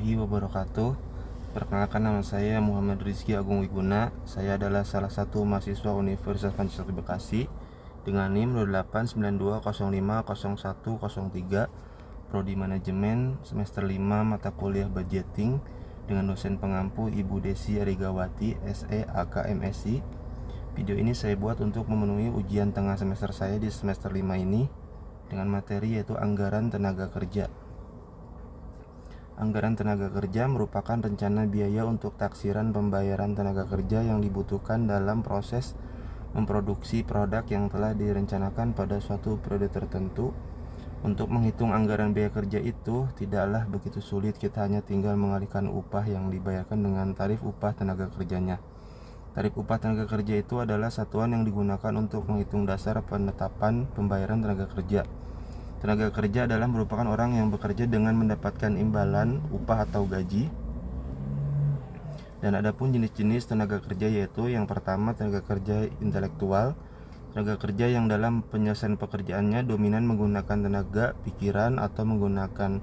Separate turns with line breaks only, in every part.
warahmatullahi wabarakatuh. Perkenalkan, nama saya Muhammad Rizky Agung Wiguna. Saya adalah salah satu mahasiswa Universitas Pancasila Bekasi dengan NIM 0892050103, Prodi Manajemen, semester 5, mata kuliah Budgeting, dengan dosen pengampu Ibu Desi Arigawati, SE AK MSI. Video ini saya buat untuk memenuhi ujian tengah semester saya di semester 5 ini dengan materi yaitu anggaran tenaga kerja. Anggaran tenaga kerja merupakan rencana biaya untuk taksiran pembayaran tenaga kerja yang dibutuhkan dalam proses memproduksi produk yang telah direncanakan pada suatu periode tertentu. Untuk menghitung anggaran biaya kerja itu tidaklah begitu sulit, kita hanya tinggal mengalihkan upah yang dibayarkan dengan tarif upah tenaga kerjanya. Tarif upah tenaga kerja itu adalah satuan yang digunakan untuk menghitung dasar penetapan pembayaran tenaga kerja. Tenaga kerja adalah merupakan orang yang bekerja dengan mendapatkan imbalan upah atau gaji. Dan adapun jenis-jenis tenaga kerja yaitu yang pertama tenaga kerja intelektual, tenaga kerja yang dalam penyelesaian pekerjaannya dominan menggunakan tenaga pikiran atau menggunakan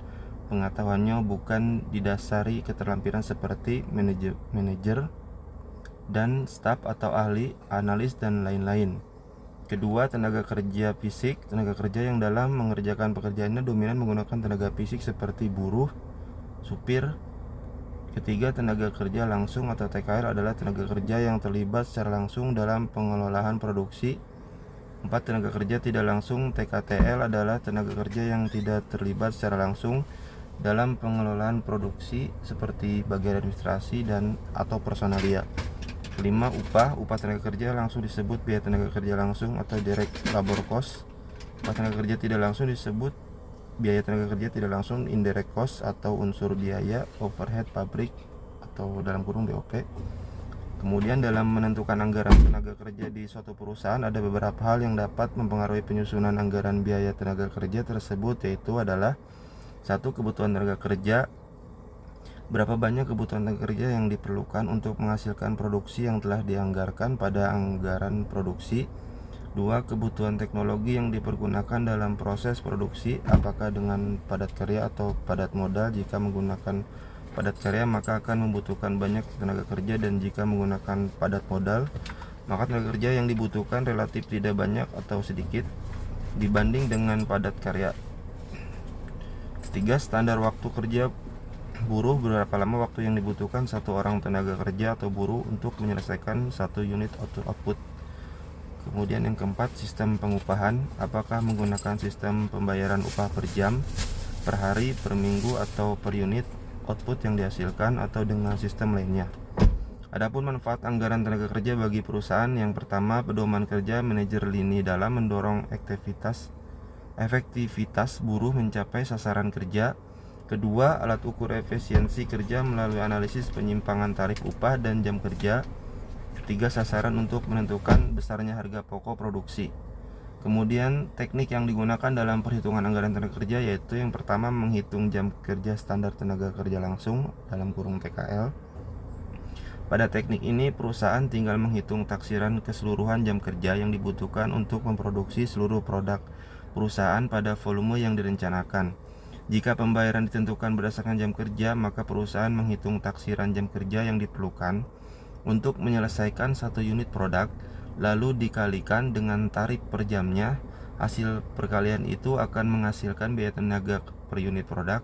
pengetahuannya bukan didasari keterampilan seperti manajer dan staf atau ahli, analis dan lain-lain. Kedua, tenaga kerja fisik, tenaga kerja yang dalam mengerjakan pekerjaannya dominan menggunakan tenaga fisik seperti buruh, supir. Ketiga, tenaga kerja langsung atau TKL adalah tenaga kerja yang terlibat secara langsung dalam pengelolaan produksi. 4. Tenaga kerja tidak langsung TKTL adalah tenaga kerja yang tidak terlibat secara langsung dalam pengelolaan produksi seperti bagian administrasi dan atau personalia. 5. Upah tenaga kerja langsung disebut biaya tenaga kerja langsung atau direct labor cost. Upah tenaga kerja tidak langsung disebut biaya tenaga kerja tidak langsung indirect cost atau unsur biaya overhead pabrik atau dalam kurung BOP. Kemudian dalam menentukan anggaran tenaga kerja di suatu perusahaan ada beberapa hal yang dapat mempengaruhi penyusunan anggaran biaya tenaga kerja tersebut, yaitu adalah 1. Kebutuhan tenaga kerja. Berapa banyak kebutuhan tenaga kerja yang diperlukan untuk menghasilkan produksi yang telah dianggarkan pada anggaran produksi. 2. Kebutuhan teknologi yang dipergunakan dalam proses produksi, apakah dengan padat karya atau padat modal. Jika menggunakan padat karya maka akan membutuhkan banyak tenaga kerja, dan jika menggunakan padat modal maka tenaga kerja yang dibutuhkan relatif tidak banyak atau sedikit dibanding dengan padat karya. 3. Standar waktu kerja buruh. Berapa lama waktu yang dibutuhkan satu orang tenaga kerja atau buruh untuk menyelesaikan satu unit output. Kemudian yang keempat, sistem pengupahan. Apakah menggunakan sistem pembayaran upah per jam, per hari, per minggu, atau per unit output yang dihasilkan, atau dengan sistem lainnya. Adapun manfaat anggaran tenaga kerja bagi perusahaan, yang pertama, pedoman kerja manajer lini dalam mendorong efektivitas buruh mencapai sasaran kerja. Kedua, alat ukur efisiensi kerja melalui analisis penyimpangan tarif upah dan jam kerja. Ketiga, sasaran untuk menentukan besarnya harga pokok produksi. Kemudian teknik yang digunakan dalam perhitungan anggaran tenaga kerja yaitu yang pertama, menghitung jam kerja standar tenaga kerja langsung dalam kurung TKL. Pada teknik ini perusahaan tinggal menghitung taksiran keseluruhan jam kerja yang dibutuhkan untuk memproduksi seluruh produk perusahaan pada volume yang direncanakan. Jika pembayaran ditentukan berdasarkan jam kerja, maka perusahaan menghitung taksiran jam kerja yang diperlukan untuk menyelesaikan satu unit produk, lalu dikalikan dengan tarif per jamnya. Hasil perkalian itu akan menghasilkan biaya tenaga per unit produk.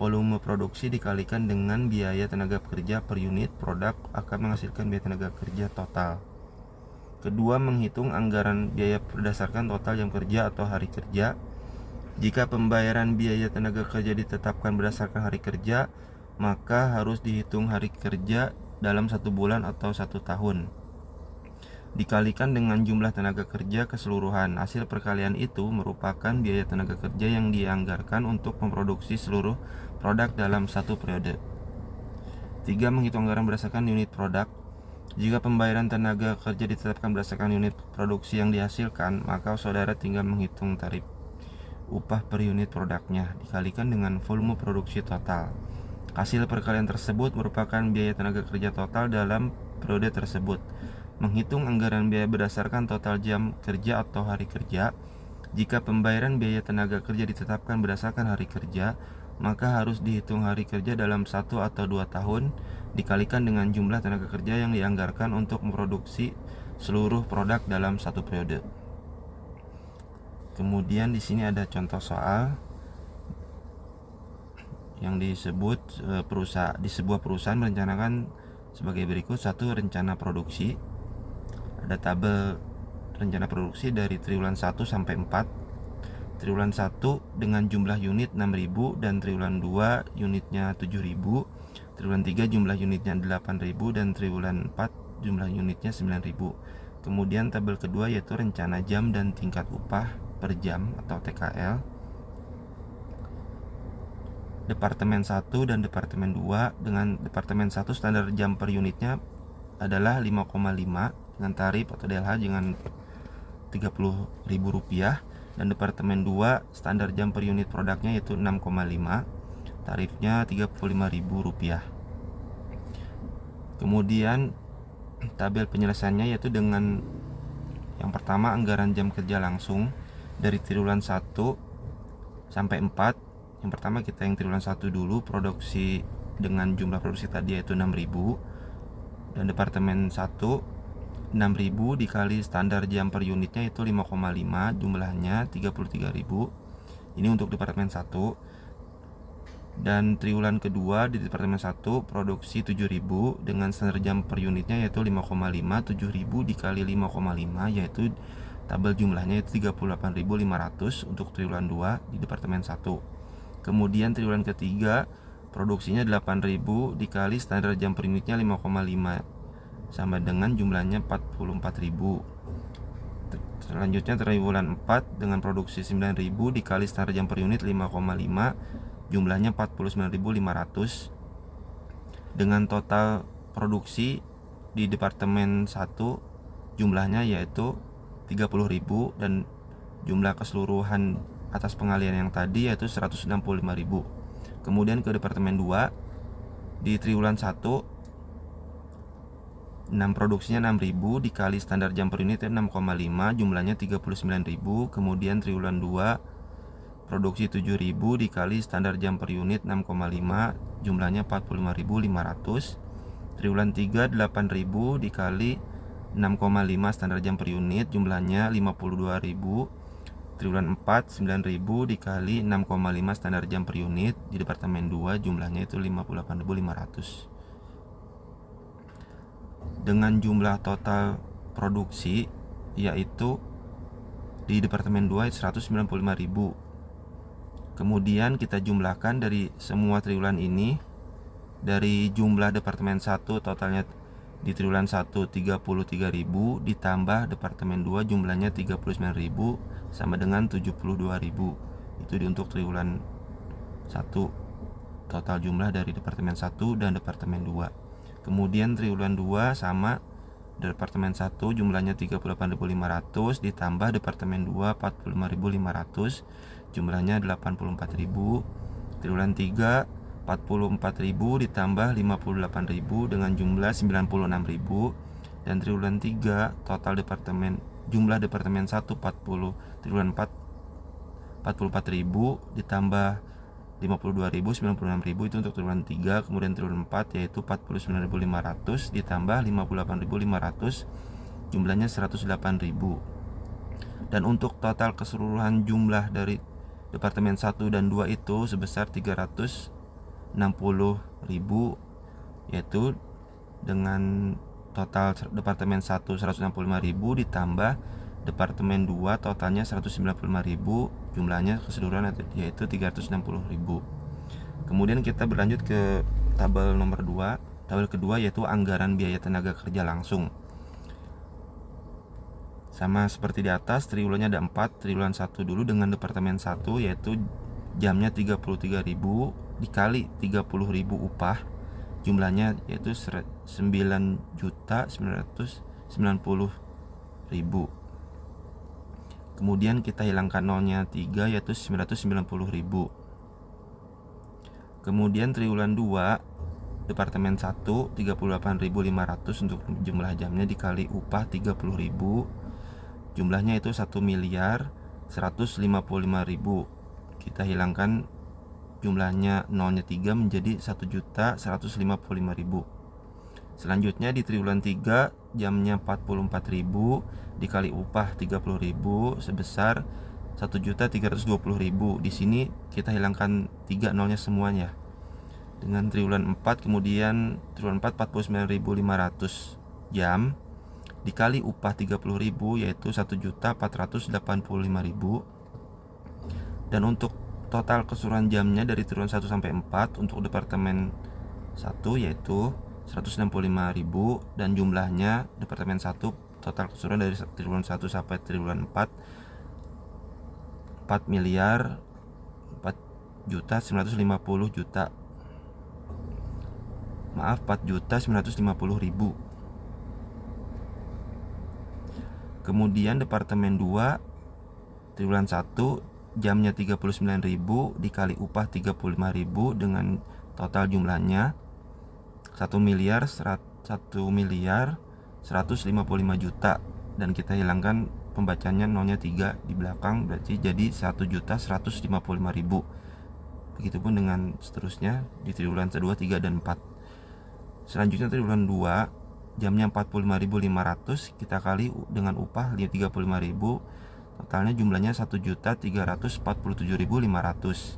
Volume produksi dikalikan dengan biaya tenaga kerja per unit produk akan menghasilkan biaya tenaga kerja total. Kedua, menghitung anggaran biaya berdasarkan total jam kerja atau hari kerja. Jika pembayaran biaya tenaga kerja ditetapkan berdasarkan hari kerja, maka harus dihitung hari kerja dalam 1 bulan atau 1 tahun, dikalikan dengan jumlah tenaga kerja keseluruhan. Hasil perkalian itu merupakan biaya tenaga kerja yang dianggarkan untuk memproduksi seluruh produk dalam satu periode. 3. Menghitung anggaran berdasarkan unit produk. Jika pembayaran tenaga kerja ditetapkan berdasarkan unit produksi yang dihasilkan, maka saudara tinggal menghitung tarif upah per unit produknya dikalikan dengan volume produksi total. Hasil perkalian tersebut merupakan biaya tenaga kerja total dalam periode tersebut. Menghitung anggaran biaya berdasarkan total jam kerja atau hari kerja. Jika pembayaran biaya tenaga kerja ditetapkan berdasarkan hari kerja, maka harus dihitung hari kerja dalam 1 atau 2 tahun dikalikan dengan jumlah tenaga kerja yang dianggarkan untuk memproduksi seluruh produk dalam satu periode. Kemudian di sini ada contoh soal yang disebut di sebuah perusahaan merencanakan sebagai berikut. 1. Rencana produksi. Ada tabel rencana produksi dari triwulan 1 sampai 4. Triwulan 1 dengan jumlah unit 6.000 dan triwulan 2 unitnya 7.000. Triwulan 3 jumlah unitnya 8.000 dan triwulan 4 jumlah unitnya 9.000. Kemudian tabel kedua yaitu rencana jam dan tingkat upah per jam atau TKL. Departemen 1 dan Departemen 2. Dengan Departemen 1 standar jam per unitnya adalah 5,5 dengan tarif atau DLH dengan Rp30.000, dan Departemen 2 standar jam per unit produknya yaitu 6,5, tarifnya Rp35.000. Kemudian tabel penyelesaiannya yaitu dengan yang pertama anggaran jam kerja langsung dari triwulan 1 sampai 4. Yang pertama kita yang triwulan 1 dulu, produksi dengan jumlah produksi tadi yaitu 6.000, dan Departemen 1 6.000 dikali standar jam per unitnya itu 5,5, jumlahnya 33.000. Ini untuk Departemen 1. Dan triwulan kedua di Departemen 1 produksi 7.000 dengan standar jam per unitnya yaitu 5,5, 7.000 dikali 5,5 yaitu tabel jumlahnya itu 38.500 untuk triwulan 2 di Departemen 1. Kemudian triwulan ketiga produksinya 8.000 dikali standar jam per unitnya 5,5 sama dengan jumlahnya 44.000. Selanjutnya triwulan 4 dengan produksi 9.000 dikali standar jam per unit 5,5, jumlahnya 49.500. Dengan total produksi di Departemen 1 jumlahnya yaitu 30.000 dan jumlah keseluruhan atas pengalian yang tadi yaitu 165.000. Kemudian ke Departemen 2 di triwulan 1 produksinya 6.000 dikali standar jam per unit 6,5, jumlahnya 39.000. Kemudian triwulan 2 produksi 7.000 dikali standar jam per unit 6,5, jumlahnya 45.500. Triwulan 3 8.000 dikali 6,5 standar jam per unit, jumlahnya 52.000. Triwulan 4 9.000 dikali 6,5 standar jam per unit di Departemen 2, jumlahnya itu 58.500. Dengan jumlah total produksi yaitu di Departemen 2 195.000. Kemudian kita jumlahkan dari semua triwulan ini. Dari jumlah Departemen 1 totalnya di triwulan 1 33.000 ditambah Departemen 2 jumlahnya 39.000 sama dengan 72.000. Itu untuk triwulan 1 total jumlah dari Departemen 1 dan Departemen 2. Kemudian triwulan 2 sama Departemen 1 jumlahnya 38.500 ditambah Departemen 2 45.500, jumlahnya 84.000. Triwulan 3 44.000 ditambah 58.000 dengan jumlah 96.000. Dan triwulan 3 total jumlah Departemen 1 triwulan 4 44.000 ditambah 52.000 96.000 itu untuk triwulan 3. Kemudian triwulan 4 yaitu 49.500 ditambah 58.500, jumlahnya 108.000. Dan untuk total keseluruhan jumlah dari Departemen 1 dan 2 itu sebesar 360.000, yaitu dengan total Departemen 1 165.000 ditambah Departemen 2 totalnya 195.000, jumlahnya keseluruhan yaitu 360.000. Kemudian kita berlanjut ke tabel nomor 2. Tabel kedua yaitu anggaran biaya tenaga kerja langsung. Sama seperti di atas, triwulannya ada 4. Triwulan 1 dulu dengan Departemen 1 yaitu jamnya 33.000 dikali 30.000 upah, jumlahnya yaitu 9.990.000. Kemudian kita hilangkan nolnya 3 yaitu 990.000. Kemudian triwulan 2 Departemen 1 38.500 untuk jumlah jamnya dikali upah 30.000, jumlahnya itu 1.155.000. Kita hilangkan jumlahnya nolnya 3 menjadi 1.155.000. Selanjutnya di triwulan 3 jamnya 44.000 dikali upah 30.000 sebesar 1.320.000. Di sini kita hilangkan 3 nolnya semuanya. Dengan triwulan 4 kemudian triwulan 4 49.500 jam dikali upah 30.000 yaitu 1.485.000. Dan untuk total keseluruhan jamnya dari triwulan 1 sampai 4 untuk departemen 1 yaitu 165.000 dan jumlahnya departemen 1 total keseluruhan dari triwulan 1 sampai triwulan 4 4 miliar 4.950.000. Maaf, 4.950.000. Kemudian departemen 2 triwulan 1 jamnya 39.000 dikali upah 35.000 dengan total jumlahnya 1.155.000.000 dan kita hilangkan pembacanya nolnya 3 di belakang, berarti jadi 1.155.000. Begitupun dengan seterusnya di triwulan 2, 3 dan 4. Selanjutnya triwulan 2 jamnya 45.500 kita kali dengan upah 35.000, totalnya jumlahnya 1.347.500.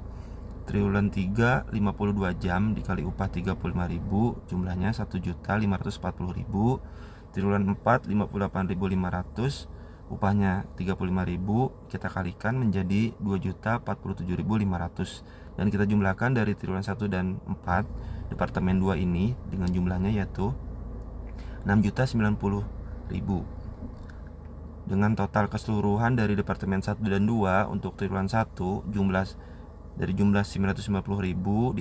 Triwulan 3 52 jam dikali upah 35.000 jumlahnya 1.540.000. Triwulan 4 58.500 upahnya 35.000 kita kalikan menjadi 2.047.500 dan kita jumlahkan dari triwulan 1 dan 4 departemen 2 ini dengan jumlahnya yaitu 6.090.000. Dengan total keseluruhan dari departemen 1 dan 2 untuk triwulan 1 dari jumlah 990.000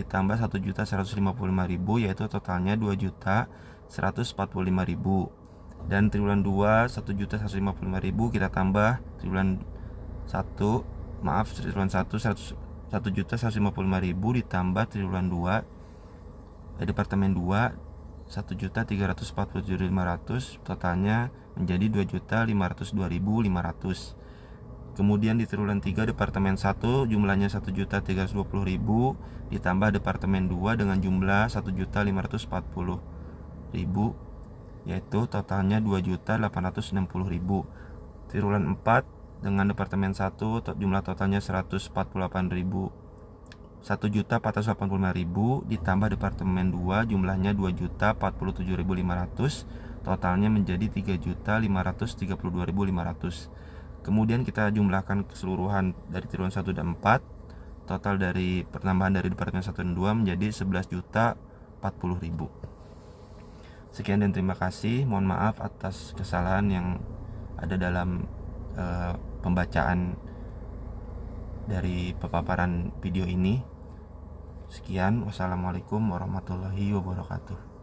ditambah 1.155.000 yaitu totalnya 2.145.000. Dan triwulan 2 1.155.000 kita tambah triwulan 1 1.155.000 ditambah triwulan 2 departemen 2 1.347.500 totalnya menjadi 2.502.500. Kemudian di triwulan 3 departemen 1 jumlahnya 1.320.000 ditambah departemen 2 dengan jumlah 1.540.000 yaitu totalnya 2.860.000. Triwulan 4 dengan departemen 1 jumlah totalnya 1.485.000 ditambah departemen 2 jumlahnya 2.047.500 totalnya menjadi 3.532.500. Kemudian kita jumlahkan keseluruhan dari triwulan 1 dan 4, total dari penambahan dari departemen 1 dan 2 menjadi 11.040.000. Sekian dan terima kasih. Mohon maaf atas kesalahan yang ada dalam pembacaan dari paparan video ini. Sekian, wassalamualaikum warahmatullahi wabarakatuh.